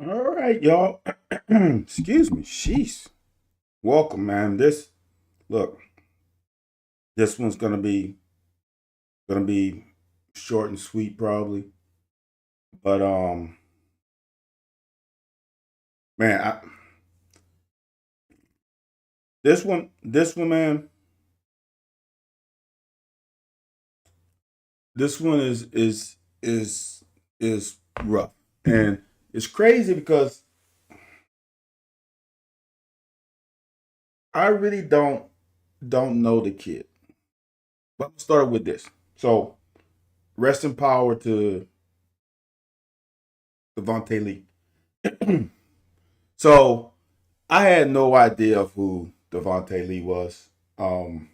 All right, y'all. Excuse me. Sheesh. Welcome, man. Look, this one's gonna be short and sweet probably. But man, this one, man, this one is rough. And it's crazy because I really don't know the kid. But I'm start with this. So rest in power to Devontae Lee. So I had no idea of who Devontae Lee was. Um,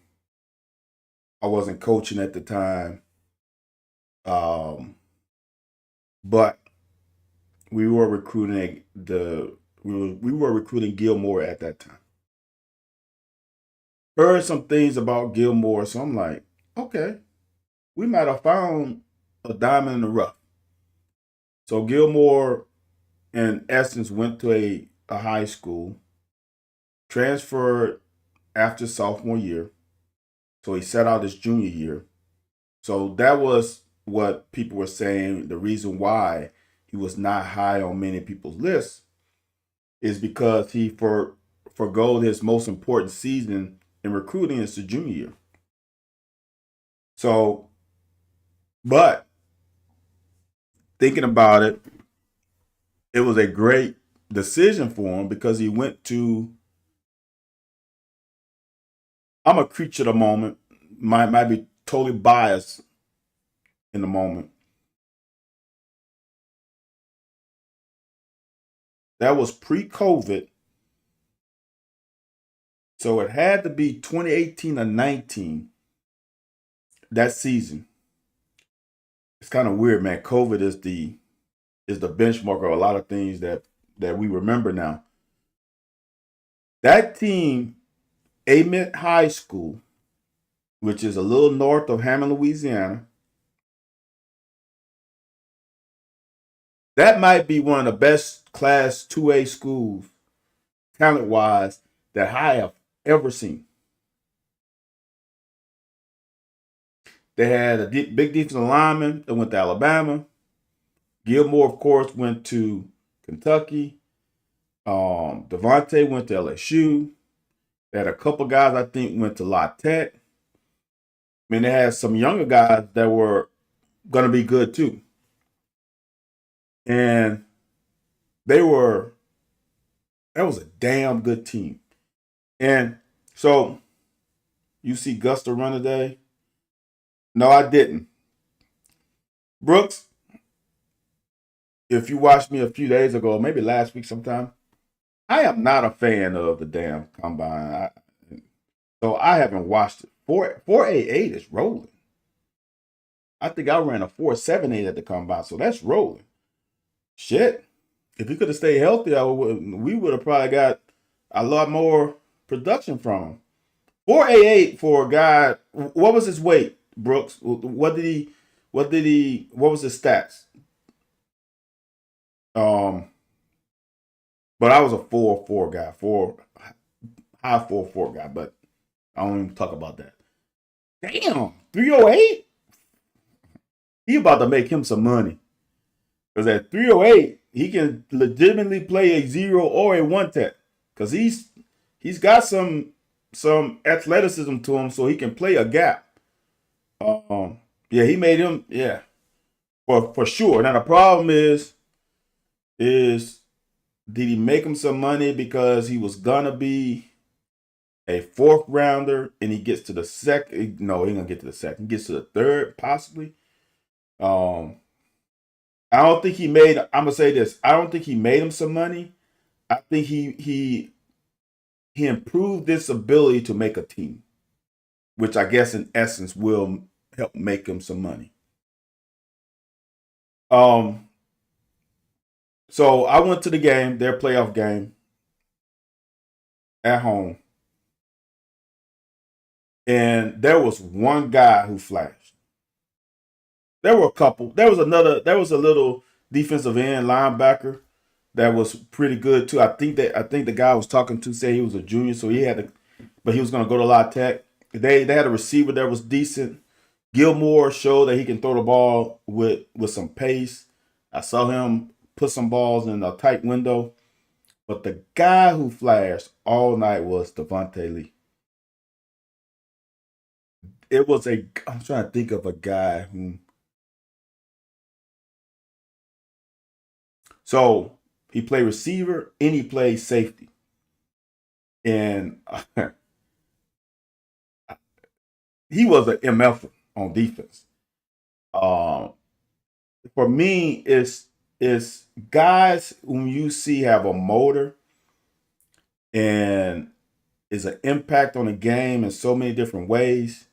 I wasn't coaching at the time, um, but we were recruiting we were recruiting Gilmore at that time. Heard some things about Gilmore, so I'm like, okay, we might have found a diamond in the rough. So Gilmore, in essence, went to a high school, transferred after sophomore year, so he set out his junior year. So that was what people were saying. The reason why he was not high on many people's lists is because he forgoed his most important season in recruiting is the junior year. So, but thinking about it, it was a great decision for him because he went to. I'm a creature of the moment. Might be totally biased in the moment. That was pre-COVID, so it had to be 2018 or 19 that season. It's kind of weird, man. COVID is the benchmark of a lot of things that we remember now. That team, Amite High School, which is a little north of Hammond, Louisiana, that might be one of the best Class 2A schools, talent wise, that I have ever seen. They had a big defensive lineman that went to Alabama. Gilmore, of course, went to Kentucky. Devontae went to LSU. They had a couple guys I think went to La Tech. I mean, they had some younger guys that were going to be good too. And they were, that was a damn good team. And so you see Gusta run today? No, I didn't. Brooks, if you watched me a few days ago, maybe last week sometime, I am not a fan of the damn combine. So I haven't watched it. 4.88 is rolling. I think I ran a 4.78 at the combine, so that's rolling. Shit. If he could have stayed healthy, we would have probably got a lot more production from him. 4.88 for a guy. What was his weight, Brooks? What was his stats? Um, but I was a 4.4 guy, high 4.4 guy, but I don't even talk about that. Damn, 308? He about to make him some money. Because at 308, he can legitimately play a zero or a one tech. Because he's got some athleticism to him, so he can play a gap. Yeah, he made him, yeah, for sure. Now the problem is did he make him some money because he was gonna be a fourth rounder and he gets to the second? No, he ain't gonna get to the second. He gets to the third, possibly. Um, I don't think he made. I'm gonna say this. I don't think he made him some money. I think he improved this ability to make a team, which I guess in essence will help make him some money. Um, so I went to the game, their playoff game at home, and there was one guy who flashed. There were a couple. There was a little defensive end linebacker that was pretty good too. I think the guy I was talking to said he was a junior, so he had to, but he was going to go to La Tech. They had a receiver that was decent. Gilmore showed that he can throw the ball with some pace. I saw him put some balls in a tight window. But the guy who flashed all night was Devontae Lee. It was a. I'm trying to think of a guy who. So he played receiver and he played safety, and he was an MF on defense. Um, for me, it's guys whom you see have a motor and is an impact on the game in so many different ways.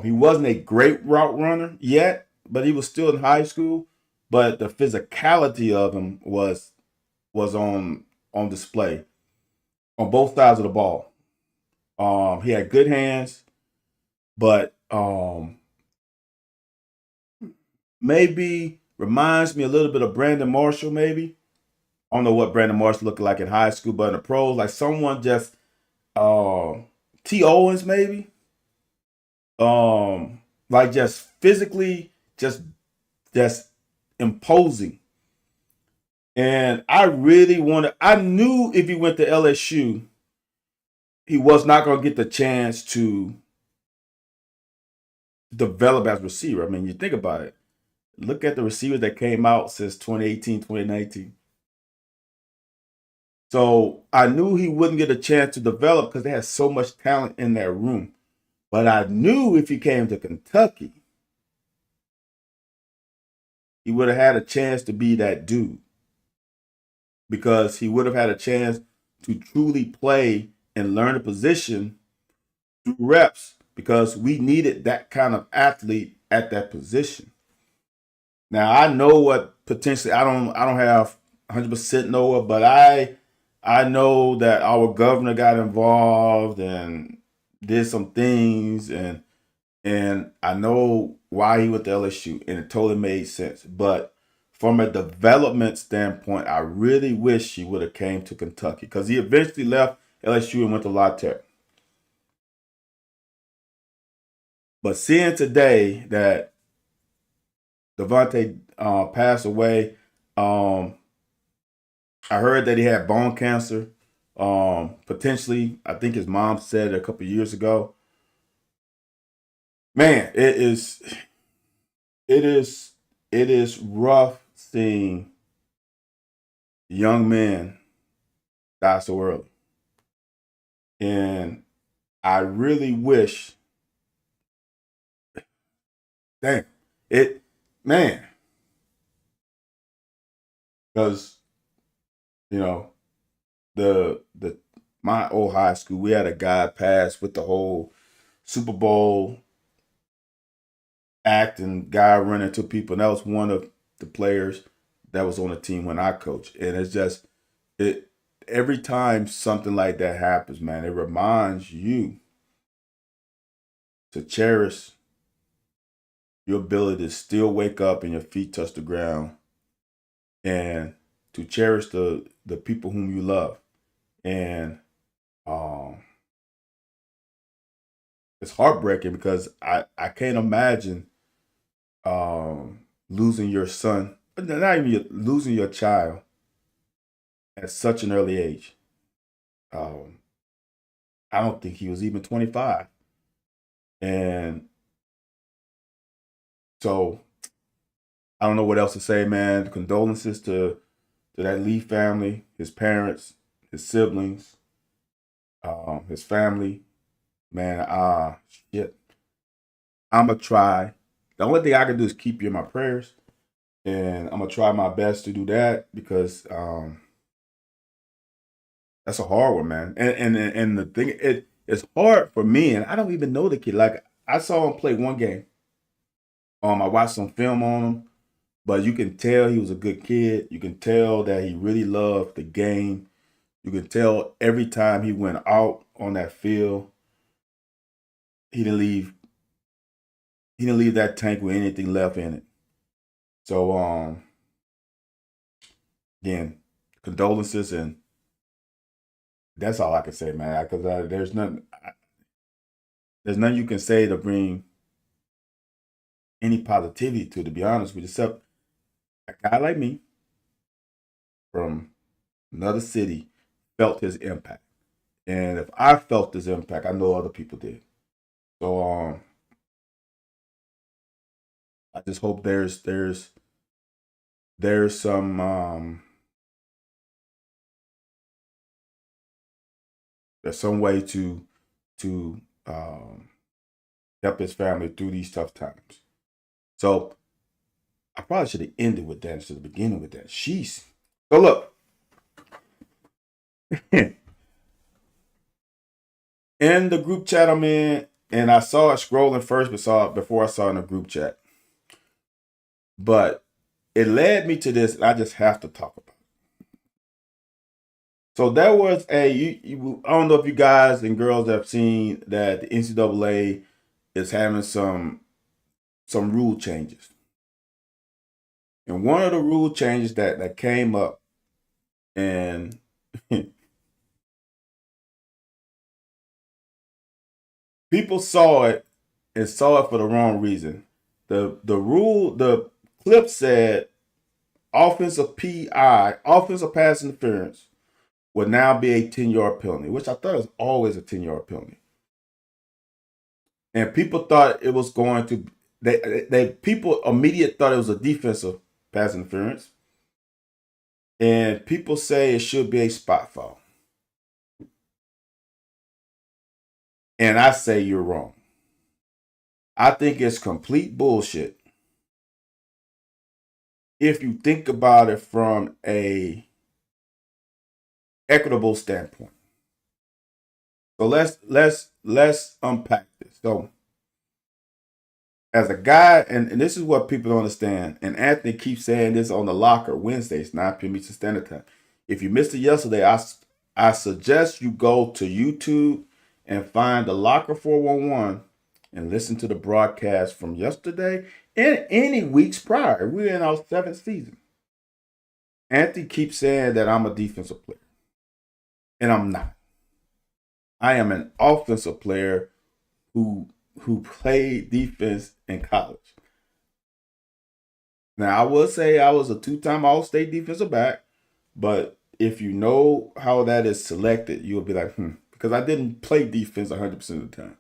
He wasn't a great route runner yet, but he was still in high school. But the physicality of him was on display on both sides of the ball. He had good hands, but maybe reminds me a little bit of Brandon Marshall. Maybe I don't know what Brandon Marshall looked like in high school, but in the pros, like someone just uh, T. Owens maybe, like just physically, just imposing. And I really wanted. I knew if he went to LSU, he was not going to get the chance to develop as a receiver. I mean, you think about it. Look at the receivers that came out since 2018, 2019. So I knew he wouldn't get a chance to develop because they had so much talent in that room. But I knew if he came to Kentucky, he would have had a chance to be that dude because he would have had a chance to truly play and learn a position through reps because we needed that kind of athlete at that position. Now I know what potentially I don't have 100% know it, but I know that our governor got involved and did some things and I know why he went to LSU and it totally made sense. But from a development standpoint, I really wish he would have came to Kentucky because he eventually left LSU and went to La Tech. But seeing today that Devontae passed away, um, I heard that he had bone cancer. Potentially, I think his mom said it a couple years ago. Man, it is, it is rough seeing young men die so early, and I really wish, damn, it, man, because you know the my old high school, we had a guy pass with the whole Super Bowl act and guy running to people. And that was one of the players that was on the team when I coached. And it's just it every time something like that happens, man, it reminds you to cherish your ability to still wake up and your feet touch the ground and to cherish the people whom you love. And um it's heartbreaking because I can't imagine losing your son, not even losing your child at such an early age. Um, I don't think he was even 25. And so I don't know what else to say, man. Condolences to that Lee family, his parents, his siblings, his family. Man, shit. I'ma try. The only thing I can do is keep you in my prayers. And I'm gonna try my best to do that because that's a hard one, man. And the thing it's hard for me, and I don't even know the kid. Like I saw him play one game. I watched some film on him, but you can tell he was a good kid. You can tell that he really loved the game. You can tell every time he went out on that field, he didn't leave he didn't leave that tank with anything left in it. So again, condolences, and that's all I can say, man. Because there's nothing you can say to bring any positivity to be honest with you, except a guy like me from another city felt his impact. And if I felt his impact, I know other people did. So I just hope there's some way to help his family through these tough times. So I probably should have ended with that instead of beginning with that. Sheesh. So look, in the group chat I'm in, and I saw it scrolling first, before I saw it in the group chat. But it led me to this, and I just have to talk about it. So there was I don't know if you guys and girls have seen that the NCAA is having some rule changes. And one of the rule changes that came up, and people saw it and saw it for the wrong reason. The clip said offensive PI, offensive pass interference, would now be a 10-yard penalty, which I thought was always a 10-yard penalty. And people thought it was going to people immediately thought it was a defensive pass interference. And people say it should be a spot foul. And I say you're wrong. I think it's complete bullshit if you think about it from a equitable standpoint. So let's unpack this. So as a guy, and this is what people don't understand, and Anthony keeps saying this on the locker Wednesdays, 9 p.m. Eastern Standard Time. If you missed it yesterday, I suggest you go to YouTube and find the Locker 411 and listen to the broadcast from yesterday and any weeks prior. We're in our 7th season. Anthony keeps saying that I'm a defensive player, and I'm not. I am an offensive player who played defense in college. Now, I will say I was a 2-time All-State defensive back, but if you know how that is selected, you'll be like, because I didn't play defense 100% of the time.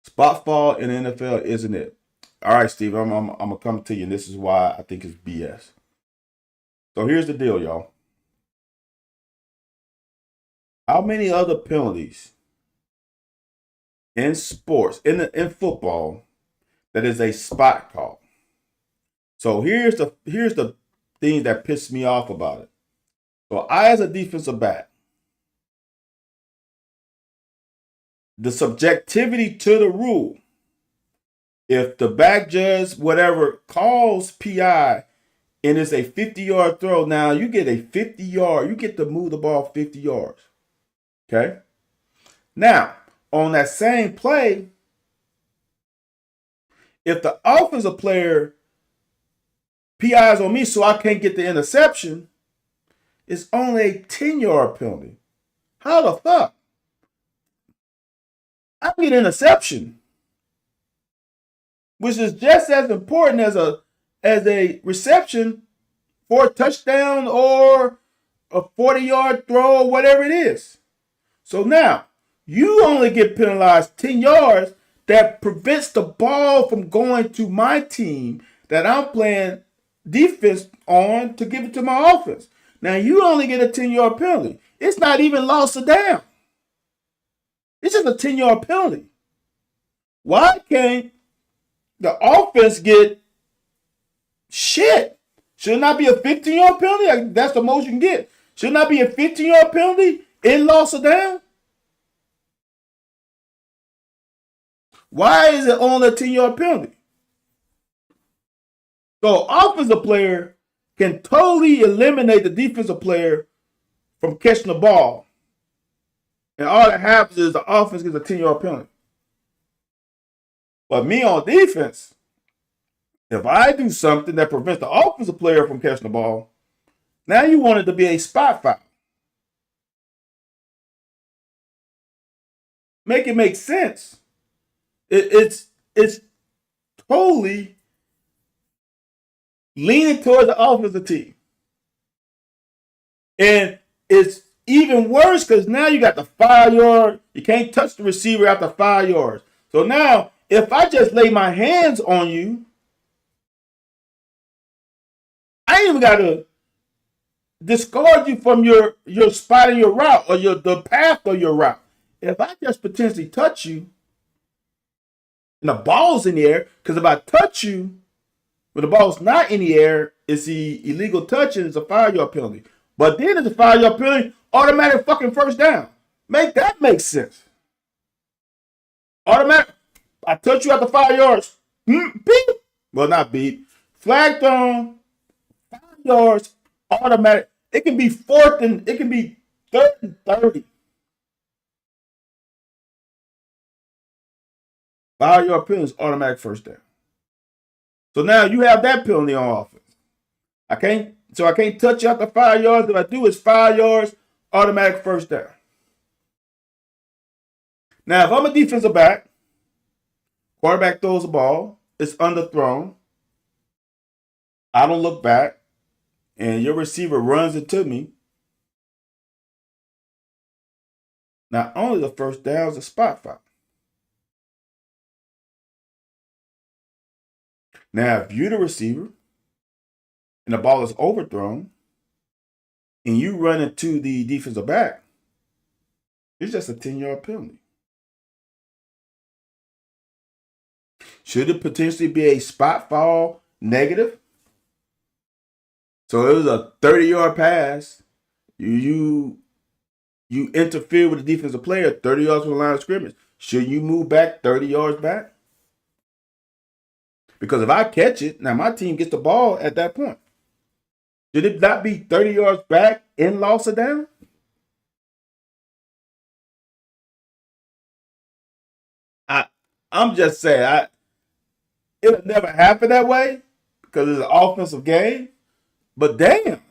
Spot fall in the NFL isn't it. All right, Steve, I'm going to come to you, and this is why I think it's BS. So here's the deal, y'all. How many other penalties in sports, in football, that is a spot call? So here's the thing that pissed me off about it. So I, as a defensive back, the subjectivity to the rule, if the back judge, whatever, calls PI and it's a 50-yard throw, now you get a 50-yard, you get to move the ball 50 yards. Okay? Now, on that same play, if the offensive player PIs on me so I can't get the interception, it's only a 10-yard penalty. How the fuck? I get an interception, which is just as important as a reception for a touchdown or a 40-yard throw or whatever it is. So now, you only get penalized 10 yards that prevents the ball from going to my team that I'm playing defense on to give it to my offense. Now, you only get a 10-yard penalty. It's not even lost or down. It's just a 10-yard penalty. Why can't the offense get shit? Should it not be a 15-yard penalty? That's the most you can get. Should it not be a 15-yard penalty in loss or down? Why is it only a 10-yard penalty? So offensive player can totally eliminate the defensive player from catching the ball. And all that happens is the offense gets a 10-yard penalty. But me on defense, if I do something that prevents the offensive player from catching the ball, Now you want it to be a spot foul. Make it make sense. It's totally leaning towards the offensive team. And it's even worse because now you got the 5 yard. You can't touch the receiver after 5 yards. So now, if I just lay my hands on you, I ain't even got to discard you from your spot in your route or the path of your route. If I just potentially touch you and the ball's in the air, because if I touch you when the ball's not in the air, it's the illegal touch and it's a 5 yard penalty. But then it's a 5 yard penalty, automatic fucking first down. Make that make sense. Automatic. I touch you after 5 yards. Beep. Well, not beep. Flag thrown, 5 yards, automatic. It can be third and 30. 5 yard penalty is automatic first down. So now you have that penalty on offense. I can't touch you after 5 yards. If I do, it's 5 yards, automatic first down. Now, if I'm a defensive back, quarterback throws the ball, it's underthrown, I don't look back, and your receiver runs into me, not only the first down is a spot foul. Now, if you're the receiver and the ball is overthrown and you run into the defensive back, it's just a 10-yard penalty. Should it potentially be a spot foul negative? So it was a 30-yard pass. You interfere with the defensive player 30 yards from the line of scrimmage. Should you move back 30 yards back? Because if I catch it, now my team gets the ball at that point. Should it not be 30 yards back in loss of down? I'm just saying, it'll never happen that way because it's an offensive game. But damn.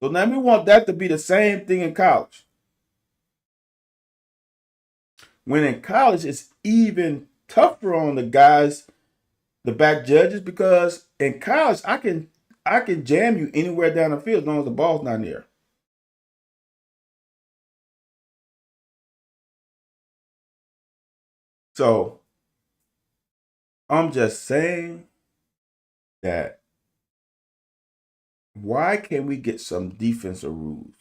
So now we want that to be the same thing in college. When in college, it's even tougher on the guys, the back judges, because in college, I can jam you anywhere down the field as long as the ball's not near. So I'm just saying that why can't we get some defensive rules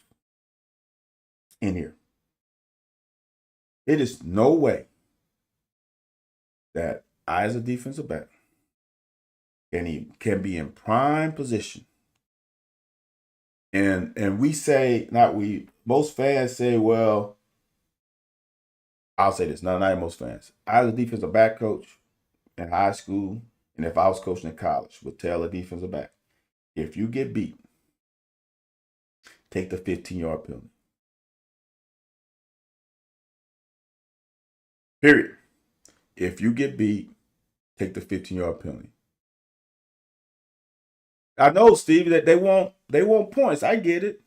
in here? It is no way that I, as a defensive back, can be in prime position. And we say, not we, most fans say, well, I'll say this, not most fans. I, as a defensive back coach in high school, and if I was coaching in college, would tell a defensive back, if you get beat, take the 15-yard penalty. Period. If you get beat, take the 15-yard penalty. I know, Steve, that they want points. I get it.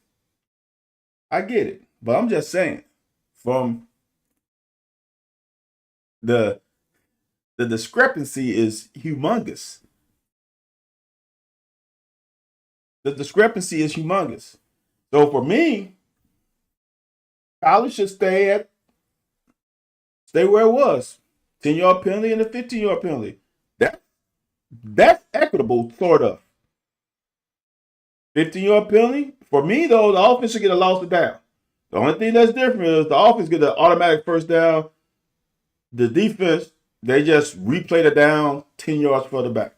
But I'm just saying, from the discrepancy is humongous. The discrepancy is humongous. So for me, college should stay where it was. 10-yard penalty and a 15-yard penalty. That's equitable, sort of. 15-yard penalty. For me, though, the offense should get a loss of down. The only thing that's different is the offense get an automatic first down. The defense, they just replay the down 10 yards further back.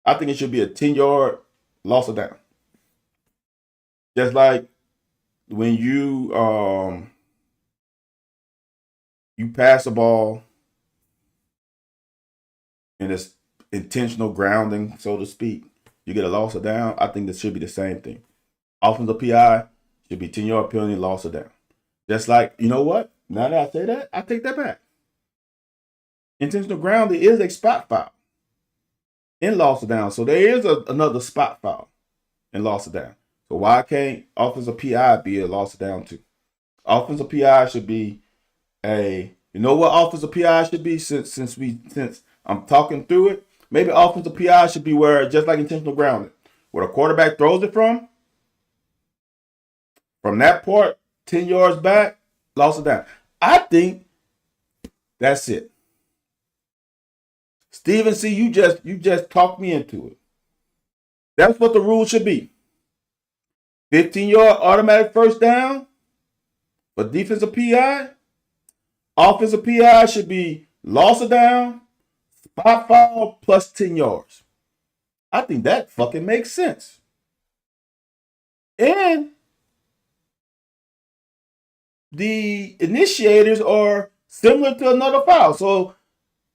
I think it should be a 10-yard loss of down. Just like when you pass the ball and it's intentional grounding, so to speak, you get a loss of down. I think this should be the same thing. Offensive PI should be 10-yard penalty, loss of down. Just like, you know what? Now that I say that, I take that back. Intentional grounding is a spot foul in loss of down. So there is another spot foul in loss of down. So why can't offensive PI be a loss of down too? Offensive PI should be what offensive PI should be since I'm talking through it. Maybe offensive PI should be where, just like intentional grounding, where the quarterback throws it from that part, 10 yards back, loss of down. I think that's it. Steven C, you just talked me into it. That's what the rule should be. 15-yard automatic first down for defensive PI. Offensive PI should be loss of down, spot foul plus 10 yards. I think that fucking makes sense. And the initiators are similar to another foul. So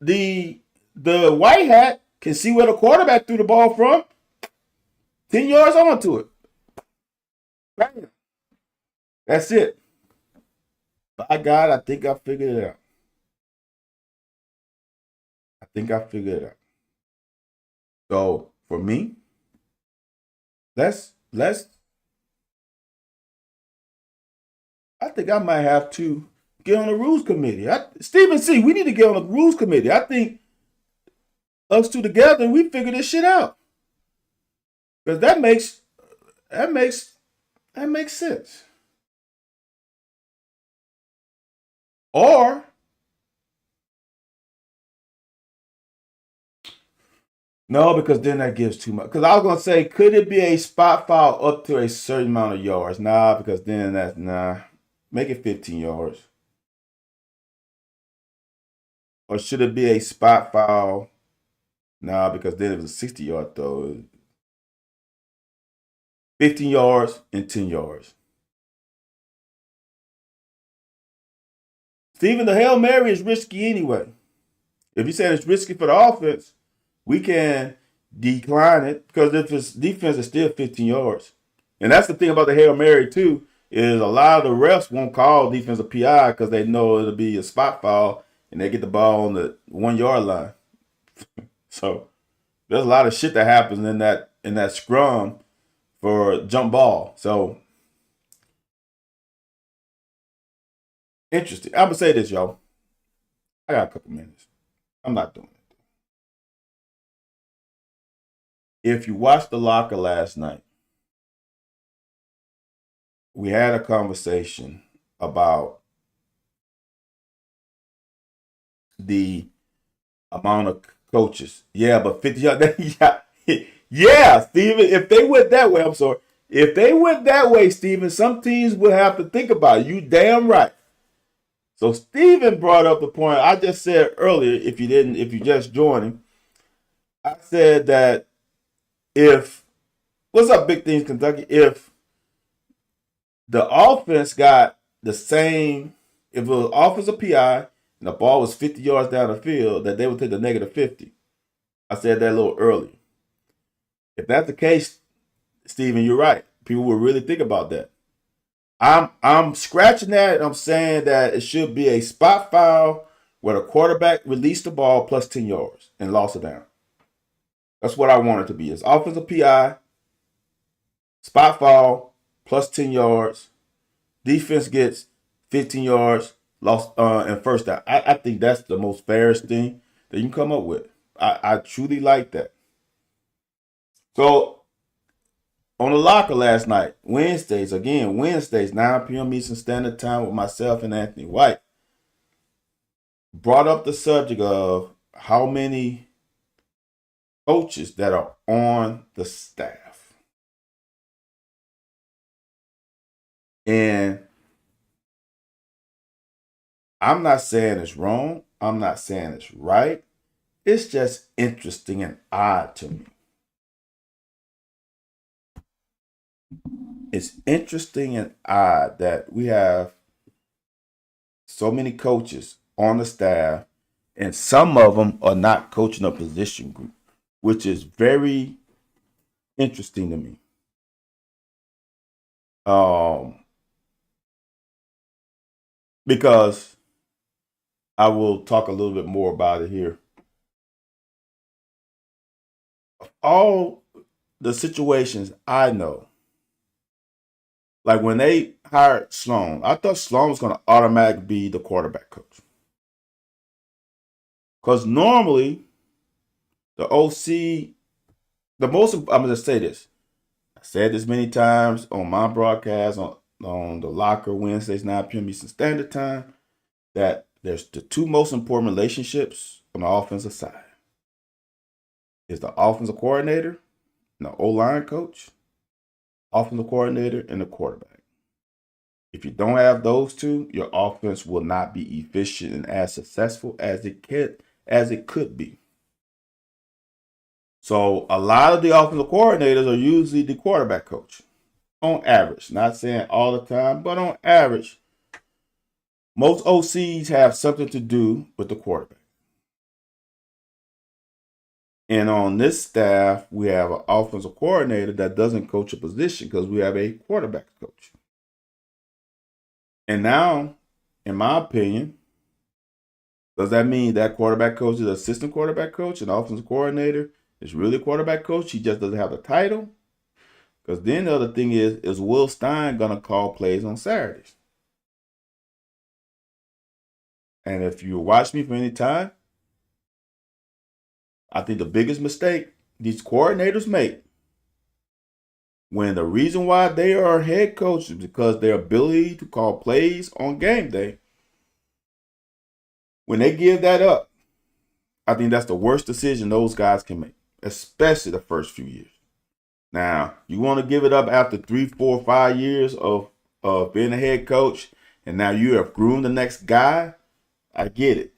the white hat can see where the quarterback threw the ball from. 10 yards onto it. Bam. That's it. By God, I think I figured it out. So for me, let's I think I might have to get on the rules committee. Stephen C, we need to get on the rules committee. I think us two together, we figure this shit out. Because that makes sense. Or no, because then that gives too much. Because I was gonna say, could it be a spot foul up to a certain amount of yards? Nah, because then that's nah. Make it 15 yards. Or should it be a spot foul? Nah, because then it was a 60-yard throw. 15 yards and 10 yards. Steven, the Hail Mary is risky anyway. If you say it's risky for the offense, we can decline it, because if it's defense, it's still 15 yards. And that's the thing about the Hail Mary too, is a lot of the refs won't call defensive PI because they know it'll be a spot foul and they get the ball on the 1 yard line. So there's a lot of shit that happens in that scrum for jump ball. So interesting. I'm gonna say this, y'all. I got a couple minutes. I'm not doing it. If you watched the locker last night, we had a conversation about the amount of coaches. Yeah, but 50 yards. Yeah, Steven. If they went that way, I'm sorry. If they went that way, Steven, some teams would have to think about it. You damn right. So Steven brought up the point I just said earlier. If you just joined him, I said that what's up, Big Things Kentucky? If the offense got the same, if it was offensive PI and the ball was 50 yards down the field, that they would take the negative 50. I said that a little earlier. If that's the case, Steven, you're right. People will really think about that. I'm scratching that. I'm saying that it should be a spot foul where the quarterback released the ball plus 10 yards and lost it down. That's what I want it to be. It's offensive PI, spot foul, plus 10 yards. Defense gets 15 yards, lost and first down. I think that's the most fairest thing that you can come up with. I truly like that. So on the locker last night, Wednesdays, 9 p.m. Eastern Standard Time with myself and Anthony White, brought up the subject of how many coaches that are on the staff. And I'm not saying it's wrong. I'm not saying it's right. It's just interesting and odd to me. It's interesting and odd that we have so many coaches on the staff, and some of them are not coaching a position group, which is very interesting to me. Because I will talk a little bit more about it here. All the situations I know, Like when they hired Sloan, I thought Sloan was going to automatically be the quarterback coach. Because normally the OC, I'm going to say this. I said this many times on my broadcast on the Locker Wednesdays, 9 p.m. Eastern Standard Time, that there's the two most important relationships on the offensive side. Is the offensive coordinator and the O-line coach, offensive coordinator, and the quarterback. If you don't have those two, your offense will not be efficient and as successful as it could be. So a lot of the offensive coordinators are usually the quarterback coach. On average, not saying all the time, but on average, most OCs have something to do with the quarterback. And on this staff, we have an offensive coordinator that doesn't coach a position because we have a quarterback coach. And now, in my opinion, does that mean that quarterback coach is assistant quarterback coach and offensive coordinator is really a quarterback coach? He just doesn't have the title? Because then the other thing is Will Stein going to call plays on Saturdays? And if you watch me for any time, I think the biggest mistake these coordinators make when the reason why they are head coaches is because their ability to call plays on game day, when they give that up, I think that's the worst decision those guys can make, especially the first few years. Now, you want to give it up after 3, 4, 5 years of being a head coach, and now you have groomed the next guy. I get it.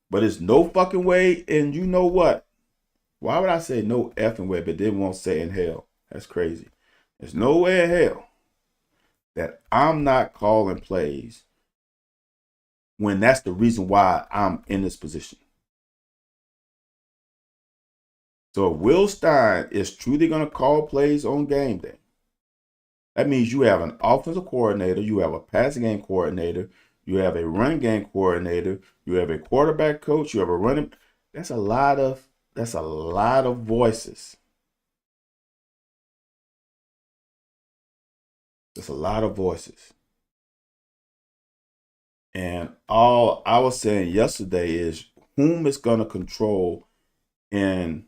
But it's no fucking way, and you know what? Why would I say no effing way, but then won't say in hell? That's crazy. There's no way in hell that I'm not calling plays when that's the reason why I'm in this position. So if Will Stein is truly going to call plays on game day, that means you have an offensive coordinator, you have a passing game coordinator, you have a run game coordinator, you have a quarterback coach, you have a running. That's a lot of voices. That's a lot of voices. And all I was saying yesterday is whom is going to control and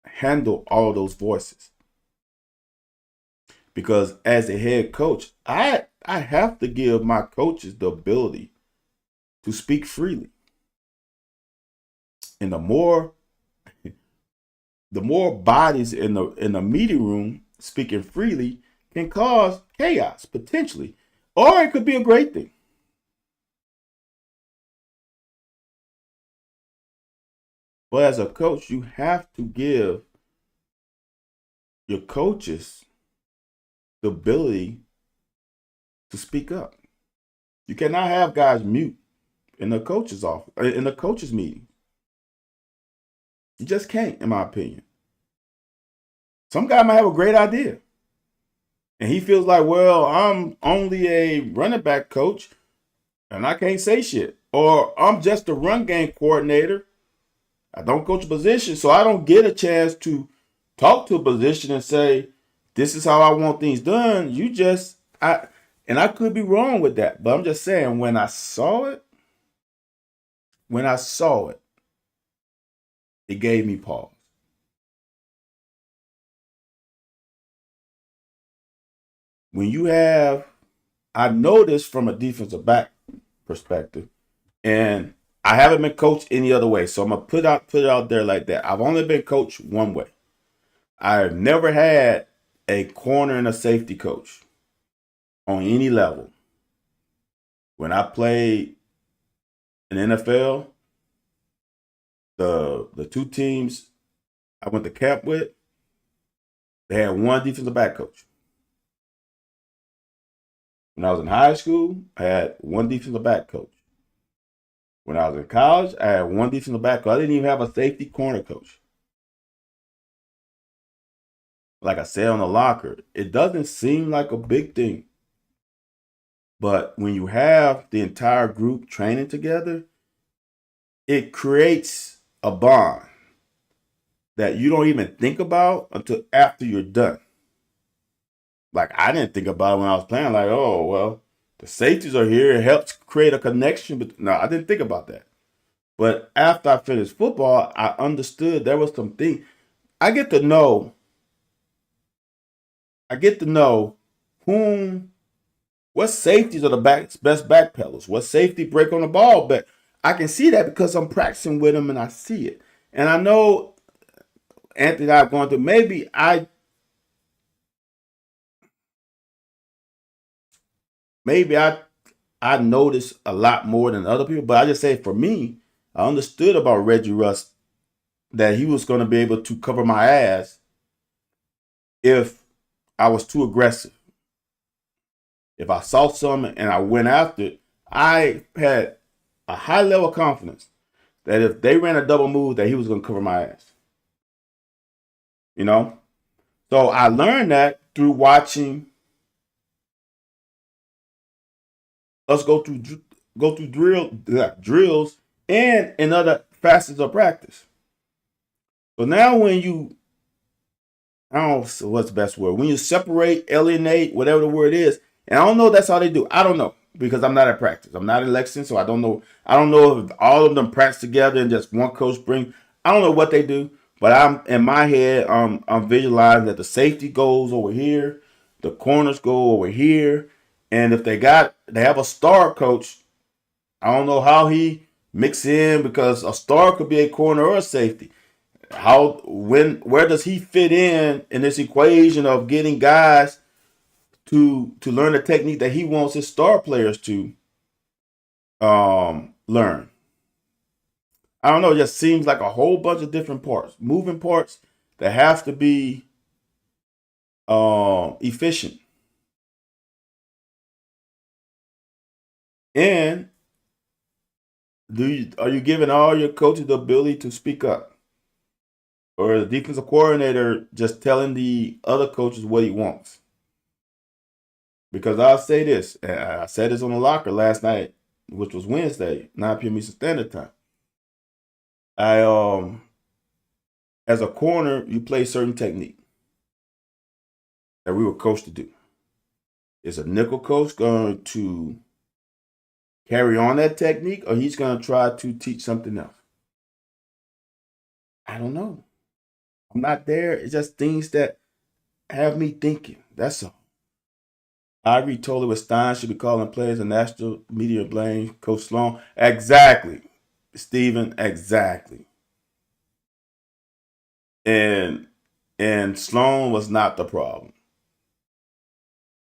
handle all those voices. Because as a head coach, I have to give my coaches the ability to speak freely. And the more bodies in the meeting room speaking freely can cause chaos potentially, or it could be a great thing. But as a coach, you have to give your coaches the ability to speak up. You cannot have guys mute in the coach's office, in the coach's meeting. You just can't, in my opinion. Some guy might have a great idea. And he feels like, well, I'm only a running back coach and I can't say shit. Or I'm just a run game coordinator. I don't coach a position, so I don't get a chance to talk to a position and say, this is how I want things done. And I could be wrong with that, but I'm just saying when I saw it, it gave me pause. When you have, I noticed from a defensive back perspective, and I haven't been coached any other way, so I'm gonna put it out there like that. I've only been coached one way. I've never had a corner and a safety coach on any level. When I played in NFL, the two teams I went to camp with, they had one defensive back coach. When I was in high school, I had one defensive back coach. When I was in college, I had one defensive back coach. I didn't even have a safety corner coach. Like I said on the locker, it doesn't seem like a big thing. But when you have the entire group training together, it creates a bond that you don't even think about until after you're done. Like, I didn't think about it when I was playing. Like, oh, well, the safeties are here. It helps create a connection. But no, I didn't think about that. But after I finished football, I understood there was some things. I get to know. I get to know whom, what safeties are the best backpedalers, what safety break on the ball. But I can see that because I'm practicing with them and I see it. And I know Anthony and I are going through. Maybe I noticed a lot more than other people. But I just say for me, I understood about Reggie Russ that he was going to be able to cover my ass if I was too aggressive. If I saw something and I went after it, I had a high level of confidence that if they ran a double move, that he was going to cover my ass. You know, so I learned that through watching us go through drills and in other facets of practice. So now when you, I don't know what's the best word, when you separate, alienate, whatever the word is, and I don't know if that's how they do. I don't know because I'm not at practice. I'm not in Lexington, so I don't know. I don't know if all of them practice together and just one coach bring. I don't know what they do, but I'm in my head. I'm visualizing that the safety goes over here, the corners go over here, and if they have a star coach. I don't know how he mix in because a star could be a corner or a safety. Where does he fit in this equation of getting guys to learn the technique that he wants his star players to learn? I don't know. It just seems like a whole bunch of different parts, moving parts that have to be efficient. And are you giving all your coaches the ability to speak up? Or the defensive coordinator just telling the other coaches what he wants? Because I'll say this, and I said this on the locker last night, which was Wednesday, 9 p.m. Eastern Standard Time. I as a corner, you play certain technique that we were coached to do. Is a nickel coach going to carry on that technique, or he's going to try to teach something else? I don't know. I'm not there. It's just things that have me thinking. That's all. I agree totally with Stein should be calling players and national media blame Coach Sloan. Exactly, Stephen. Exactly. And Sloan was not the problem.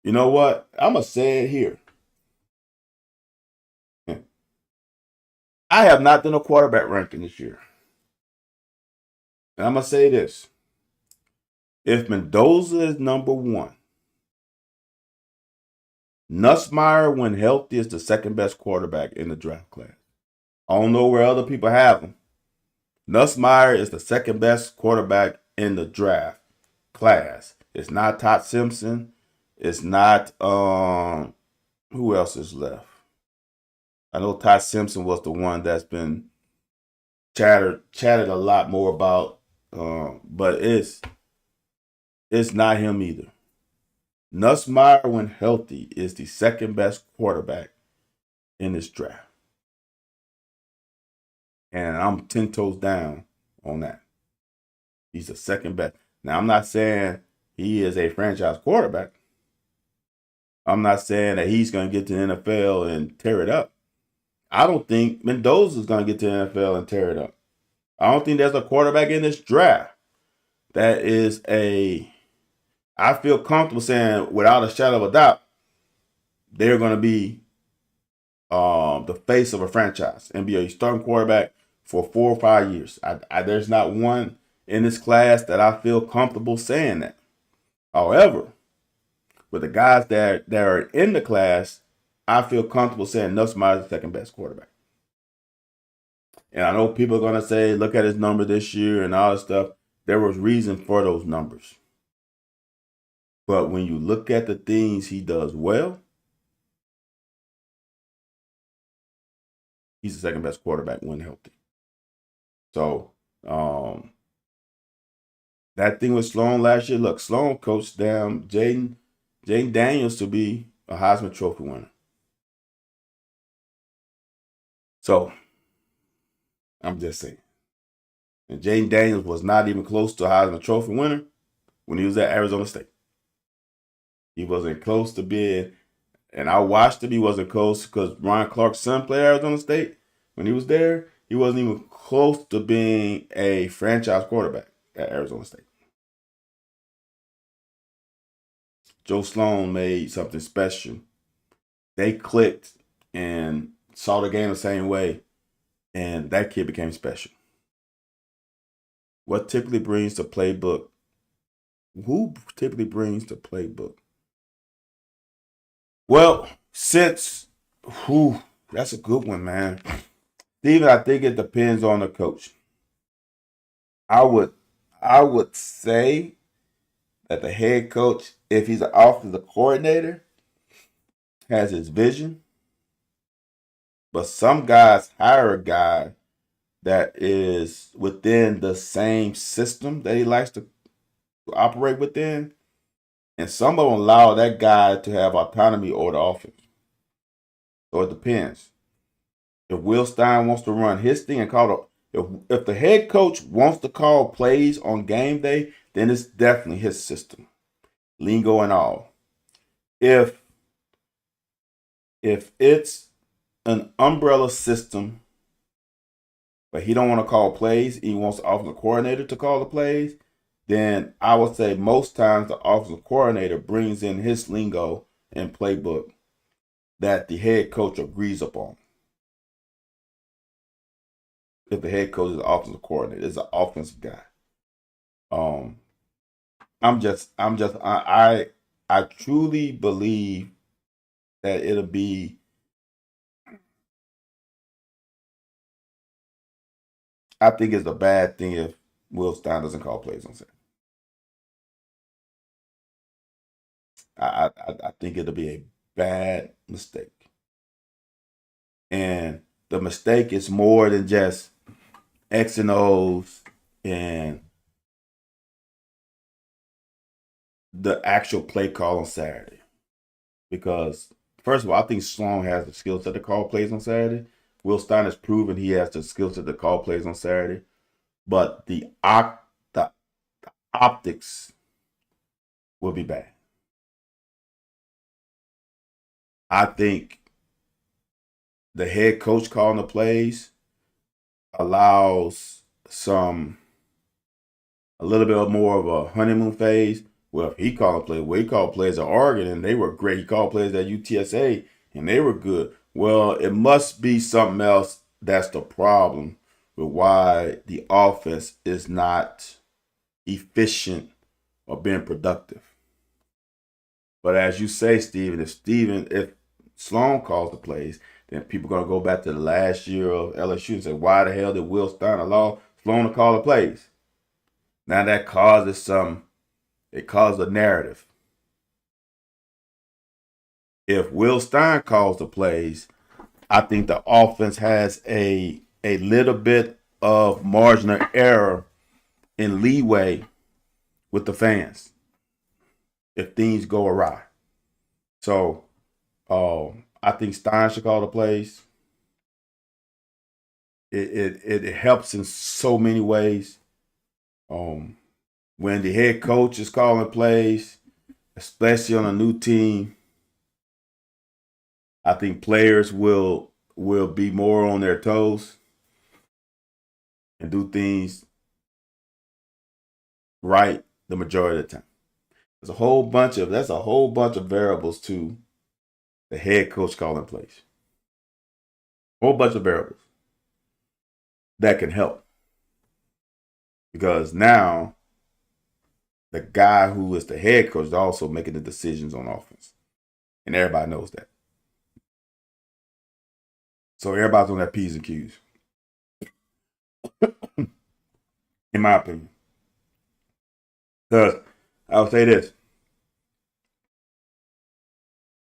You know what? I'm gonna say it here. I have not done a quarterback ranking this year. And I'm gonna say this. If Mendoza is number one, Nussmeier, when healthy, is the second best quarterback in the draft class. I don't know where other people have him. Nussmeier is the second best quarterback in the draft class. It's not Todd Simpson. It's not who else is left? I know Todd Simpson was the one that's been chatted a lot more about, but it's not him either. Nussmeier, when healthy, is the second best quarterback in this draft. And I'm 10 toes down on that. He's the second best. Now, I'm not saying he is a franchise quarterback. I'm not saying that he's going to get to the NFL and tear it up. I don't think Mendoza is going to get to the NFL and tear it up. I don't think there's a quarterback in this draft that is I feel comfortable saying without a shadow of a doubt, they're going to be the face of a franchise and be a starting quarterback for 4 or 5 years. There's not one in this class that I feel comfortable saying that. However, with the guys that are in the class, I feel comfortable saying Nussmeier is the second best quarterback. And I know people are going to say, look at his number this year and all this stuff. There was reason for those numbers. But when you look at the things he does well, he's the second best quarterback when healthy. So that thing with Sloan last year, look, Sloan coached down Jaden Jayden Daniels to be a Heisman Trophy winner. So I'm just saying. And Jayden Daniels was not even close to a Heisman Trophy winner when he was at Arizona State. He wasn't close to being, and I watched him. He wasn't close because Ryan Clark's son played Arizona State. When he was there, he wasn't even close to being a franchise quarterback at Arizona State. Joe Sloan made something special. They clicked and saw the game the same way, and that kid became special. What typically brings the playbook? Who typically brings the playbook? Well, that's a good one, man. Steven, I think it depends on the coach. I would say that the head coach, if he's an offensive coordinator, has his vision. But some guys hire a guy that is within the same system that he likes to operate within. And some of them allow that guy to have autonomy over the offense. So it depends. If Will Stein wants to run his thing and call if the head coach wants to call plays on game day, then it's definitely his system, lingo and all. If it's an umbrella system, but he don't want to call plays, he wants the offensive coordinator to call the plays, then I would say most times the offensive coordinator brings in his lingo and playbook that the head coach agrees upon. If the head coach is the offensive coordinator, is an offensive guy. I truly believe that it'll be. I think it's a bad thing if Will Stein doesn't call plays on Saturday. I think it'll be a bad mistake. And the mistake is more than just X and O's and the actual play call on Saturday. Because, first of all, I think Sloan has the skill set to call plays on Saturday. Will Stein has proven he has the skill set to call plays on Saturday. But the optics will be bad. I think the head coach calling the plays allows a little bit more of a honeymoon phase. Well, if he called plays, he called plays at Oregon and they were great. He called plays at UTSA and they were good. Well, it must be something else that's the problem with why the offense is not efficient or being productive. But as you say, if Sloan calls the plays, then people are going to go back to the last year of LSU and say, why the hell did Will Stein allow Sloan to call the plays? Now that causes it causes a narrative. If Will Stein calls the plays, I think the offense has a little bit of margin of error and leeway with the fans if things go awry. So I think Stein should call the plays. It helps in so many ways. When the head coach is calling plays, especially on a new team, I think players will be more on their toes and do things right the majority of the time. That's a whole bunch of variables to the head coach calling plays. A whole bunch of variables that can help. Because now the guy who is the head coach is also making the decisions on offense. And everybody knows that. So everybody's on their P's and Q's. In my opinion. Because I'll say this.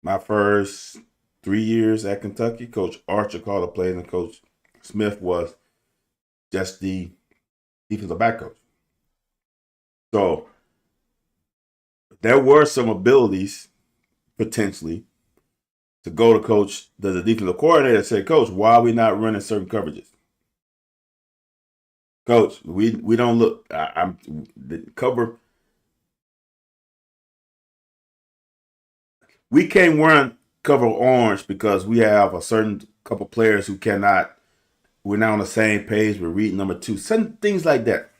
My first 3 years at Kentucky, Coach Archer called the plays and Coach Smith was just the defensive back coach. So there were some abilities potentially to go to coach the defensive coordinator and say, Coach, why are we not running certain coverages? Coach, we don't look. I'm the cover. We can't run cover orange because we have a certain couple players who cannot. We're not on the same page. We're reading number 2. Certain things like that.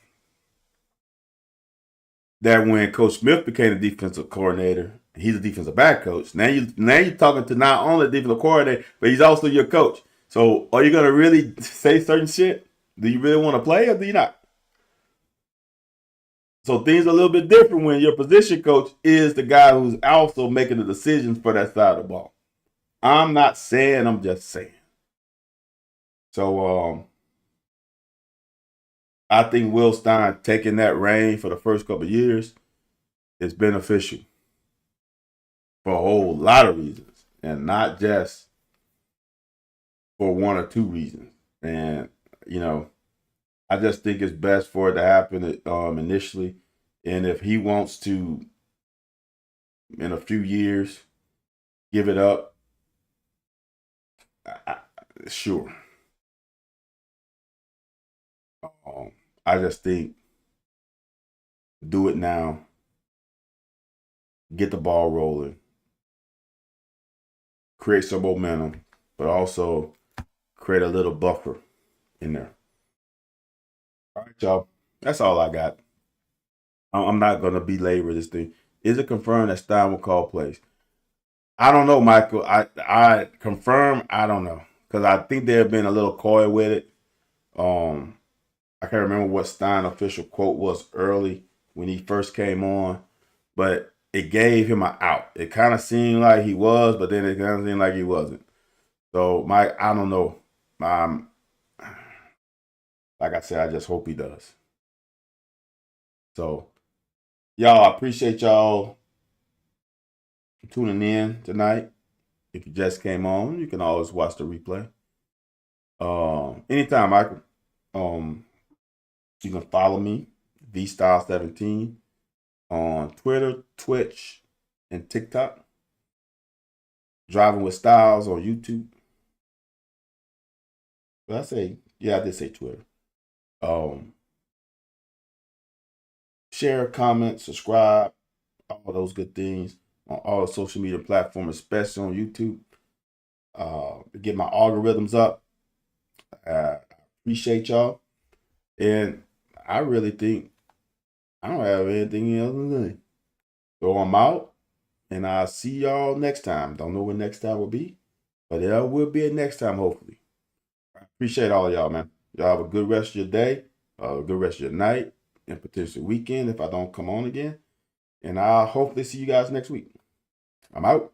That when Coach Smith became the defensive coordinator, he's a defensive back coach. Now you're talking to not only the defensive coordinator, but he's also your coach. So are you gonna really say certain shit? Do you really want to play or do you not? So things are a little bit different when your position coach is the guy who's also making the decisions for that side of the ball. I'm not saying, I'm just saying. So I think Will Stein taking that reign for the first couple of years is beneficial for a whole lot of reasons, and not just for 1 or 2 reasons. And I just think it's best for it to happen initially. And if he wants to, in a few years, give it up, sure. I just think do it now, get the ball rolling, create some momentum, but also create a little buffer in there. All right, y'all. That's all I got. I'm not going to belabor this thing. Is it confirmed that Stein will call plays? I don't know, Michael. I confirm. I don't know because I think they have been a little coy with it. I can't remember what Stein official quote was early when he first came on, but it gave him an out. It kind of seemed like he was, but then it kind of seemed like he wasn't. So, Mike, I don't know. Like I said, I just hope he does. So, y'all, I appreciate y'all tuning in tonight. If you just came on, you can always watch the replay. Anytime, Michael. You can follow me, vstyle17, on Twitter, Twitch, and TikTok. Driving with Styles on YouTube. But I did say Twitter. Share, comment, subscribe, all those good things on all the social media platforms, especially on YouTube. To get my algorithms up. Appreciate y'all. And I really think I don't have anything else to say. So I'm out, and I'll see y'all next time. Don't know when next time will be, but there will be a next time, hopefully. I appreciate all of y'all, man. Y'all have a good rest of your day, a good rest of your night, and potential weekend if I don't come on again. And I'll hopefully see you guys next week. I'm out.